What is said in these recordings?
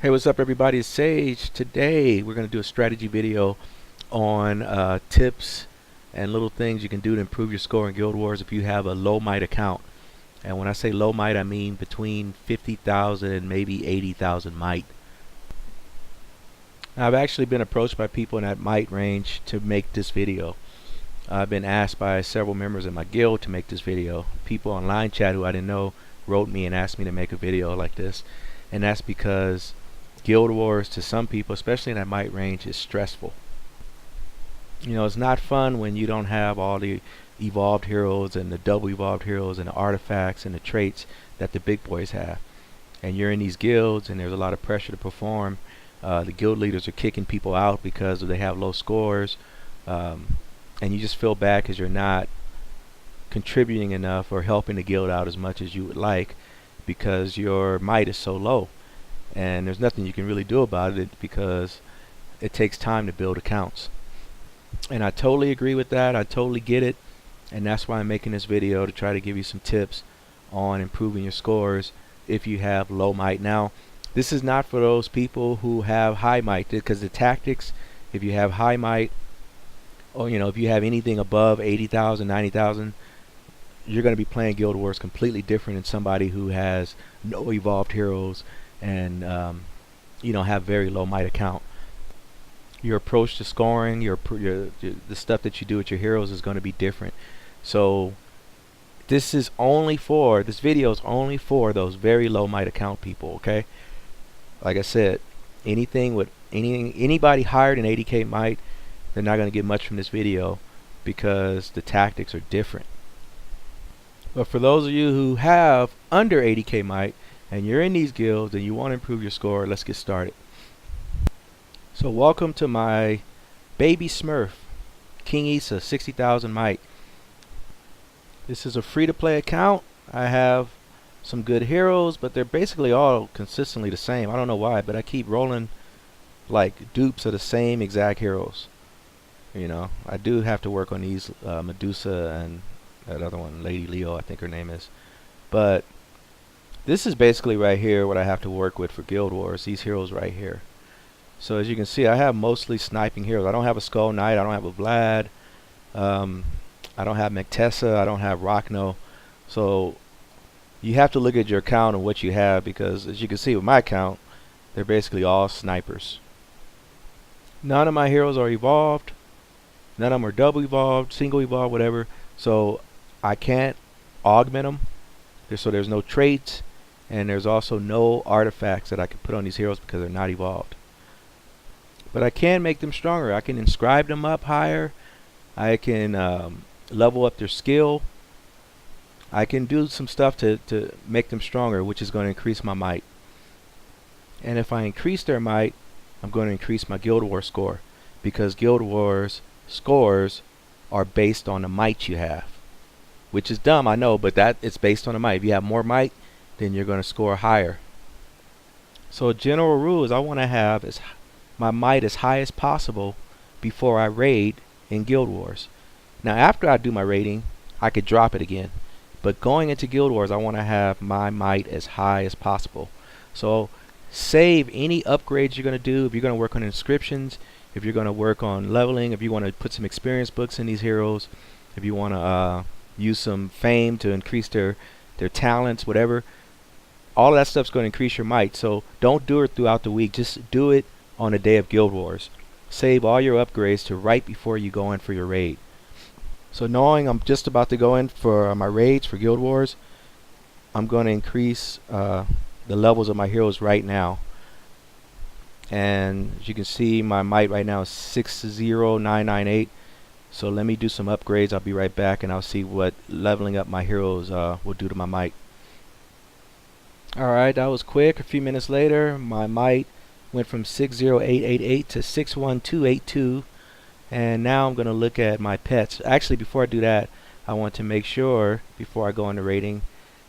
Hey, what's up everybody? It's Sage. Today we're going to do a strategy video on tips and little things you can do to improve your score in Guild Wars if you have a low might account. And when I say low might, I mean between 50,000 and maybe 80,000 might. Now, I've actually been approached by people in that might range to make this video. I've been asked by several members in my guild to make this video. People online chat who I didn't know wrote me and asked me to make a video like this. And that's because Guild Wars to some people, especially in that might range, is stressful. You know, it's not fun when you don't have all the evolved heroes and the double evolved heroes and the artifacts and the traits that the big boys have. And you're in these guilds and there's a lot of pressure to perform. The guild leaders are kicking people out because they have low scores. And you just feel bad because you're not contributing enough or helping the guild out as much as you would like because your might is so low. And there's nothing you can really do about it because it takes time to build accounts. And I totally agree with that. I totally get it. And that's why I'm making this video, to try to give you some tips on improving your scores if you have low might. Now, this is not for those people who have high might, because the tactics, if you have high might, or if you have anything above 80,000, 90,000, you're going to be playing Guild Wars completely different than somebody who has no evolved heroes and have very low might account. Your approach to scoring, the stuff that you do with your heroes is going to be different. So this video is only for those very low might account people. Okay, like I said, anybody higher than 80k might, they're not going to get much from this video because the tactics are different. But for those of you who have under 80k might and you're in these guilds and you want to improve your score, let's get started. So welcome to my baby Smurf, King Issa, 60,000 might. This is a free-to-play account. I have some good heroes, but they're basically all consistently the same. I don't know why, but I keep rolling like dupes of the same exact heroes. I do have to work on these, Medusa and that other one, Lady Leo, I think her name is. But this is basically right here what I have to work with for Guild Wars, these heroes right here. So as you can see, I have mostly sniping heroes. I don't have a Skull Knight, I don't have a Vlad, I don't have Mectessa, I don't have Rachno. So you have to look at your account and what you have, because as you can see with my account, they're basically all snipers. None of my heroes are evolved, none of them are double evolved, single evolved, whatever. So I can't augment them. So there's no traits, and there's also no artifacts that I can put on these heroes because they're not evolved. But I can make them stronger. I can inscribe them up higher. I can level up their skill. I can do some stuff to make them stronger, which is going to increase my might. And if I increase their might, I'm going to increase my Guild Wars score, because Guild Wars scores are based on the might you have, which is dumb, I know, but it's based on the might. If you have more might, then you're going to score higher. So a general rule is I want to have my might as high as possible before I raid in Guild Wars. Now after I do my raiding, I could drop it again, but going into Guild Wars, I want to have my might as high as possible. So save any upgrades you're going to do. If you're going to work on inscriptions, if you're going to work on leveling, if you want to put some experience books in these heroes, if you want to use some fame to increase their talents, whatever, all of that stuff's going to increase your might. So don't do it throughout the week, just do it on the day of Guild Wars. Save all your upgrades to right before you go in for your raid. So knowing I'm just about to go in for my raids for Guild Wars, I'm going to increase the levels of my heroes right now. And as you can see, my might right now is 60998. So let me do some upgrades. I'll be right back and I'll see what leveling up my heroes will do to my might. Alright, that was quick. A few minutes later, my might went from 60888 to 61282. And now I'm going to look at my pets. Actually, before I do that, I want to make sure, before I go into raiding,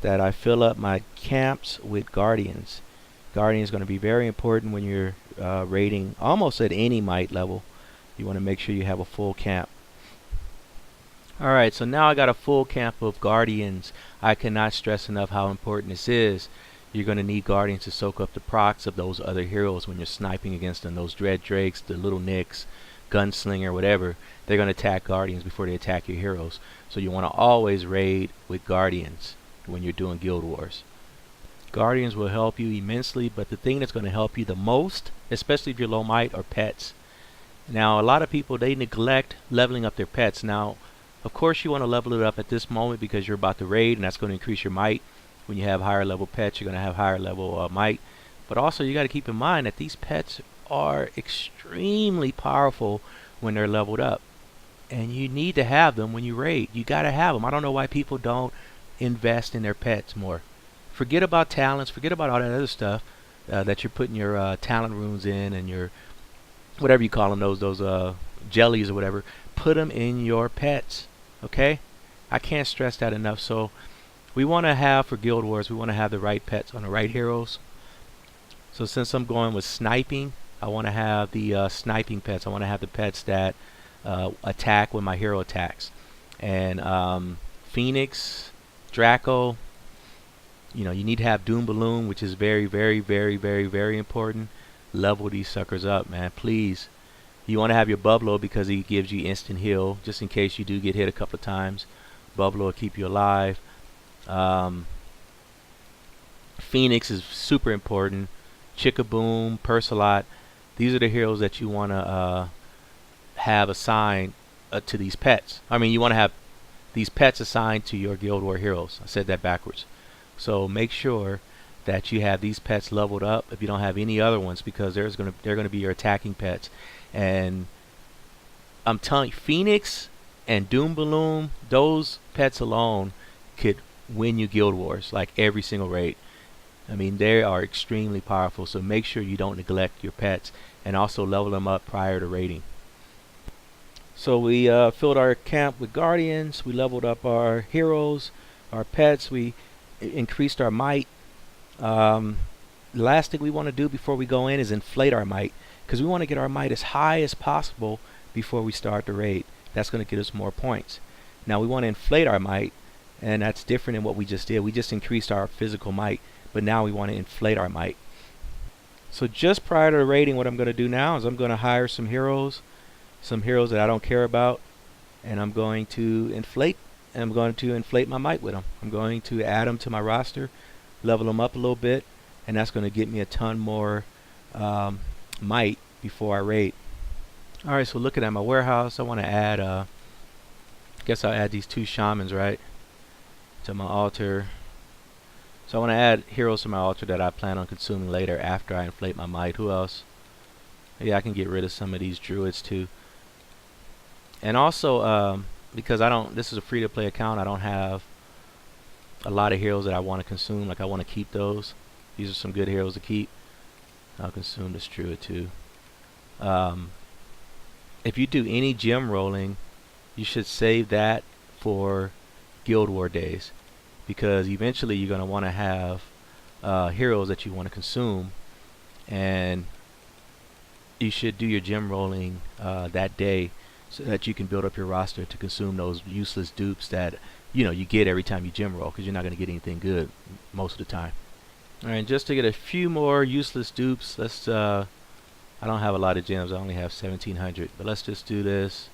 that I fill up my camps with guardians. Guardian is going to be very important when you're raiding almost at any might level. You want to make sure you have a full camp. Alright, so now I got a full camp of guardians. I cannot stress enough how important this is. you're going to need Guardians to soak up the procs of those other heroes when you're sniping against them. Those Dread Drakes, the Little Nicks, Gunslinger, whatever. They're going to attack Guardians before they attack your heroes. So you want to always raid with Guardians when you're doing Guild Wars. Guardians will help you immensely, but the thing that's going to help you the most, especially if you're low might, are pets. Now, a lot of people, they neglect leveling up their pets. Now, of course, you want to level it up at this moment because you're about to raid, and that's going to increase your might. When you have higher level pets, you're going to have higher level might. But also, you got to keep in mind that these pets are extremely powerful when they're leveled up. And you need to have them when you raid. You got to have them. I don't know why people don't invest in their pets more. Forget about talents. Forget about all that other stuff that you're putting your talent runes in and your whatever you call them, those jellies or whatever. Put them in your pets. Okay? I can't stress that enough. So we want to have, for Guild Wars, we want to have the right pets on the right heroes. So since I'm going with sniping, I want to have the sniping pets. I want to have the pets that attack when my hero attacks. And Phoenix, Draco, you need to have Doom Balloon, which is very, very, very, very, very important. Level these suckers up, man, please. You want to have your Bublo because he gives you instant heal, just in case you do get hit a couple of times. Bublo will keep you alive. Phoenix is super important. Chickaboom, Persalot. These are the heroes that you want to have assigned to these pets. I mean, you want to have these pets assigned to your Guild War heroes. I said that backwards. So make sure that you have these pets leveled up if you don't have any other ones, because they're going to be your attacking pets. And I'm telling you, Phoenix and Doom Balloon, those pets alone could win you Guild Wars like every single raid. I mean, they are extremely powerful, so make sure you don't neglect your pets and also level them up prior to raiding. So we filled our camp with Guardians, we leveled up our heroes, our pets, we increased our might. The last thing we want to do before we go in is inflate our might, because we want to get our might as high as possible before we start the raid. That's going to get us more points. Now we want to inflate our might, and that's different than what we just did. We just increased our physical might, but now we want to inflate our might. So just prior to the raiding, what I'm going to do now is I'm going to hire some heroes that I don't care about, and I'm going to inflate my might with them. I'm going to add them to my roster, level them up a little bit, and that's going to get me a ton more might before I raid. Alright, so looking at my warehouse, I want to add I guess I'll add these 2 shamans, right, to my altar. So I want to add heroes to my altar that I plan on consuming later after I inflate my might. Who else? Yeah, I can get rid of some of these druids too. And also, because this is a free-to-play account, I don't have a lot of heroes that I want to consume. Like, I want to keep those. These are some good heroes to keep. I'll consume this druid too. If you do any gem rolling, you should save that for Guild War days, because eventually you're going to want to have heroes that you want to consume, and you should do your gem rolling that day so that you can build up your roster to consume those useless dupes that you get every time you gem roll, because you're not going to get anything good most of the time. Alright, just to get a few more useless dupes, let's I don't have a lot of gems, I only have 1700, but let's just do this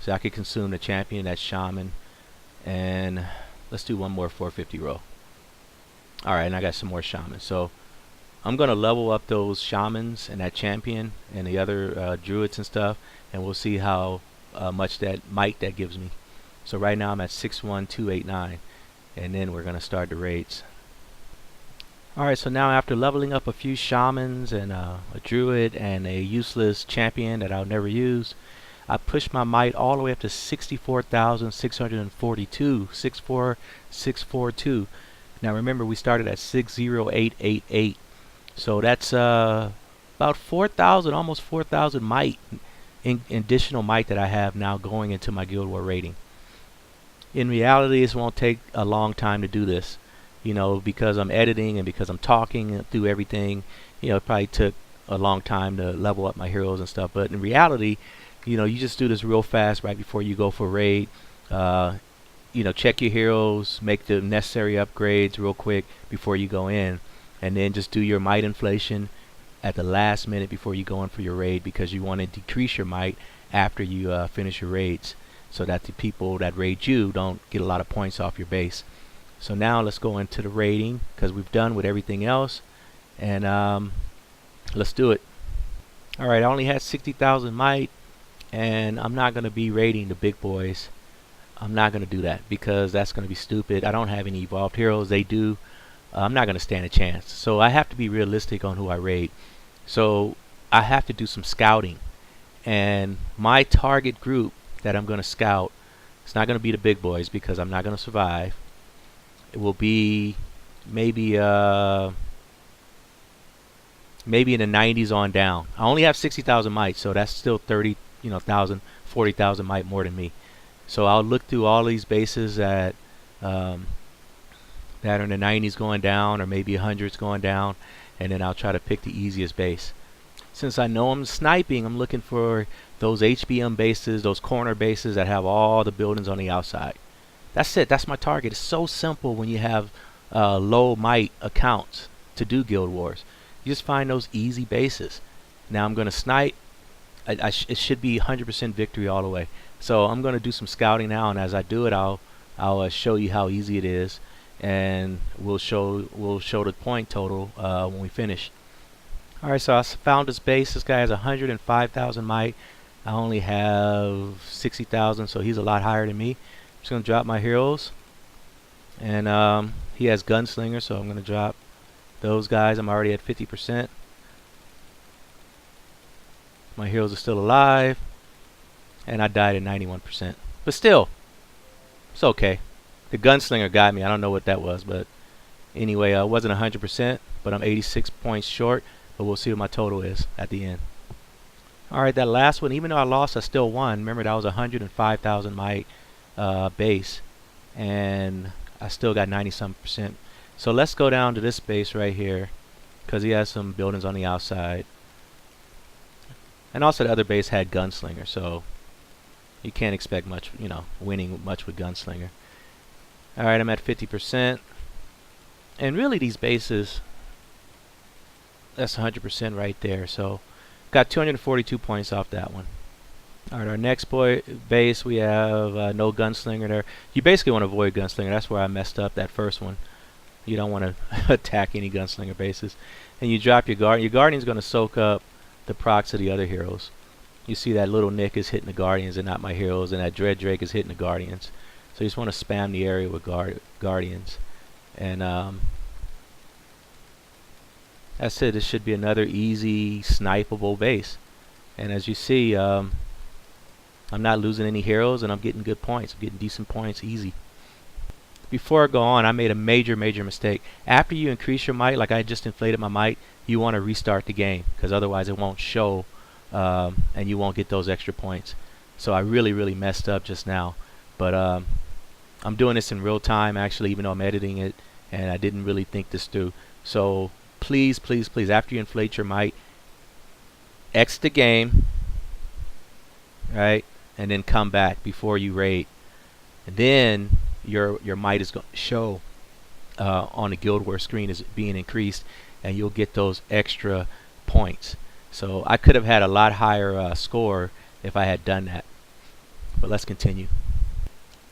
so I can consume the champion, that's Shaman, and let's do one more 450 roll. Alright, and I got some more shamans. So I'm going to level up those shamans and that champion and the other druids and stuff, and we'll see how much that might that gives me. So right now I'm at 61289, and then we're going to start the raids. Alright, so now after leveling up a few shamans and a druid and a useless champion that I'll never use, I pushed my might all the way up to 64,642, 64642. Now remember, we started at 60888, so that's about 4,000, almost 4,000 might, in additional might that I have now going into my Guild War rating. In reality, this won't take a long time to do this, because I'm editing and because I'm talking through everything. It probably took a long time to level up my heroes and stuff, but in reality, you just do this real fast right before you go for raid. Check your heroes, make the necessary upgrades real quick before you go in, and then just do your might inflation at the last minute before you go in for your raid, because you want to decrease your might after you finish your raids, so that the people that raid you don't get a lot of points off your base. So now let's go into the raiding, because we've done with everything else, and let's do it. Alright, I only had 60,000 might, and I'm not going to be raiding the big boys. I'm not going to do that because that's going to be stupid. I don't have any evolved heroes. They do. I'm not going to stand a chance. So I have to be realistic on who I raid. So I have to do some scouting, and my target group that I'm going to scout, it's not going to be the big boys because I'm not going to survive. It will be maybe maybe in the 90s on down. I only have 60,000 might, so that's still 40,000 might more than me. So I'll look through all these bases that are in the 90s going down, or maybe 100s going down, and then I'll try to pick the easiest base. Since I know I'm sniping, I'm looking for those HBM bases, those corner bases that have all the buildings on the outside. That's it. That's my target. It's so simple when you have low might accounts to do Guild Wars. You just find those easy bases. Now I'm going to snipe. It should be 100% victory all the way. So I'm going to do some scouting now, and as I do it, I'll show you how easy it is, and we'll show the point total when we finish. All right, so I found this base. This guy has 105,000 might. I only have 60,000, so he's a lot higher than me. I'm just going to drop my heroes, and he has gunslinger, so I'm going to drop those guys. I'm already at 50%. My heroes are still alive, and I died at 91%. But still, it's okay. The gunslinger got me. I don't know what that was, but anyway, I wasn't 100%, but I'm 86 points short. But we'll see what my total is at the end. Alright, that last one, even though I lost, I still won. Remember, that was 105,000 might base, and I still got 90-some%. So let's go down to this base right here, because he has some buildings on the outside. And also the other base had gunslinger, so you can't expect much, winning much with gunslinger. Alright, I'm at 50%. And really these bases, that's 100% right there. So got 242 points off that one. Alright, our next base, we have no gunslinger there. You basically want to avoid gunslinger. That's where I messed up that first one. You don't want to attack any gunslinger bases. And you drop your guardian. Your guardian's going to soak up the procs of the other heroes. You see that little Nick is hitting the guardians and not my heroes, and that Dread Drake is hitting the guardians. So you just want to spam the area with guardians. And that's it. This should be another easy snipeable base. And as you see, I'm not losing any heroes, and I'm getting good points. I'm getting decent points easy. Before I go on, I made a major mistake. After you increase your might, like I just inflated my might, you want to restart the game, because otherwise it won't show, and you won't get those extra points. So I really messed up just now. But I'm doing this in real time, actually, even though I'm editing it, and I didn't really think this through. So please, after you inflate your might, exit the game, right, and then come back before you raid. And then your might is going to show on the Guild Wars screen is being increased, and you'll get those extra points. So I could have had a lot higher score if I had done that. But let's continue.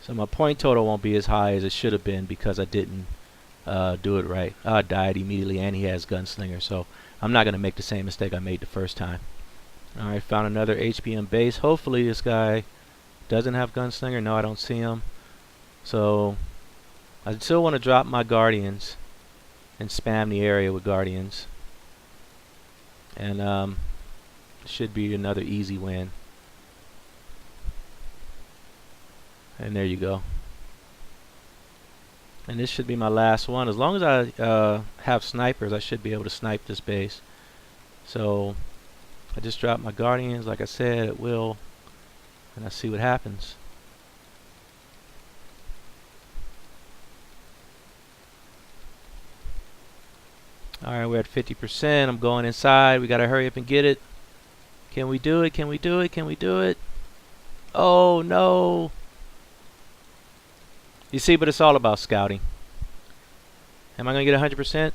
So my point total won't be as high as it should have been because I didn't do it right. I died immediately, and he has gunslinger, so I'm not going to make the same mistake I made the first time. Alright, found another HBM base. Hopefully this guy doesn't have gunslinger. No, I don't see him. So I still want to drop my guardians and spam the area with guardians, and should be another easy win. And there you go. And this should be my last one. As long as I have snipers, I should be able to snipe this base. So I just dropped my guardians, like I said it will, and I see what happens. Alright, we're at 50%. I'm going inside. We gotta hurry up and get it. Can we do it? Can we do it? Can we do it? Oh no! You see, but it's all about scouting. Am I gonna get 100%?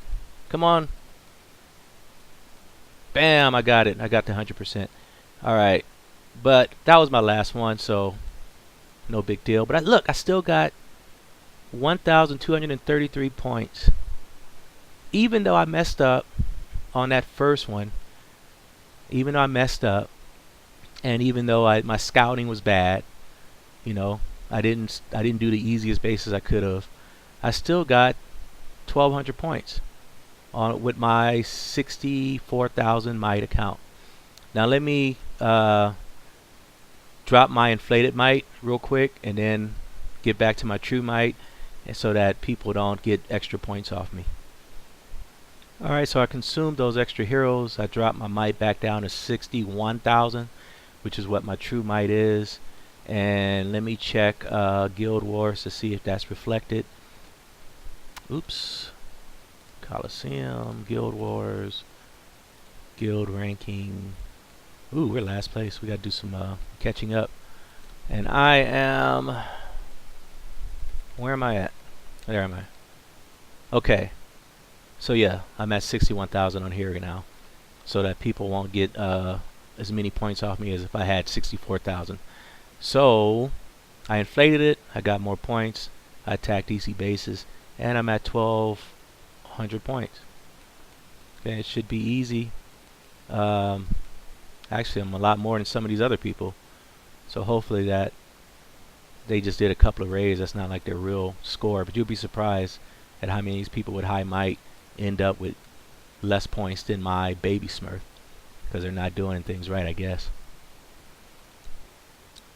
Come on. Bam, I got it. I got the 100%. Alright. But that was my last one, so no big deal. But look, I still got 1,233 points. Even though I messed up on that first one, even though I messed up, and even though my scouting was bad, you know, I didn't do the easiest bases I could have, I still got 1,200 points on with my 64,000 mite account. Now let me drop my inflated mite real quick and then get back to my true mite, and so that people don't get extra points off me. Alright, so I consumed those extra heroes. I dropped my mite back down to 61,000, which is what my true mite is. And let me check Guild Wars to see if that's reflected. Oops. Coliseum, Guild Wars, Guild ranking. Ooh, we're last place. We gotta do some catching up. And I am... Where am I at? There am I. Okay. So yeah, I'm at 61,000 on here now, so that people won't get as many points off me as if I had 64,000. So I inflated it. I got more points. I attacked DC bases, and I'm at 1,200 points. Okay, it should be easy. Actually, I'm a lot more than some of these other people. So hopefully that they just did a couple of raids. That's not like their real score, but you'll be surprised at how many of these people with high might end up with less points than my baby Smurf, because they're not doing things right, I guess.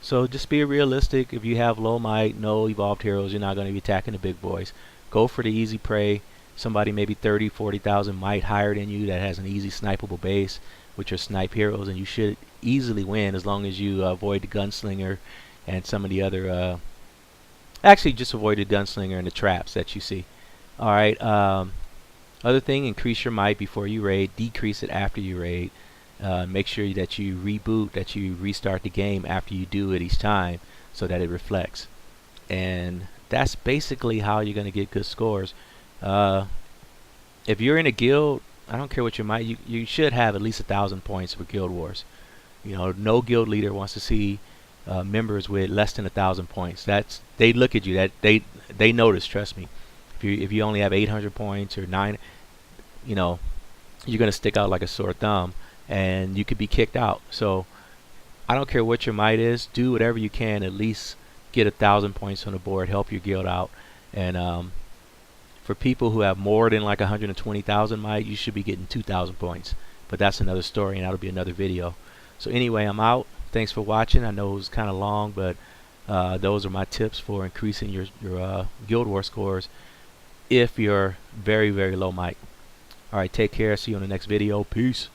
So just be realistic. If you have low might, no evolved heroes, you're not going to be attacking the big boys. Go for the easy prey. Somebody maybe 30, 40,000 might higher than you that has an easy snipeable base with your snipe heroes, and you should easily win as long as you avoid the gunslinger and some of the other actually just avoid the gunslinger and the traps that you see. Alright, other thing, increase your might before you raid, decrease it after you raid. Make sure that you reboot, that you restart the game after you do it each time, so that it reflects. And that's basically how you're going to get good scores. If you're in a guild, I don't care what your might, you should have at least 1,000 points for Guild Wars. You know, no guild leader wants to see members with less than 1,000 points. They look at you, that they notice, trust me. If you only have 800 points or 9, you know, you're going to stick out like a sore thumb, and you could be kicked out. So I don't care what your might is, do whatever you can, at least get 1,000 points on the board, help your guild out. And for people who have more than like 120,000 might, you should be getting 2,000 points. But that's another story, and that'll be another video. So anyway, I'm out. Thanks for watching. I know it was kind of long, but those are my tips for increasing your Guild War scores if you're very, very low might. Alright, take care. See you in the next video. Peace.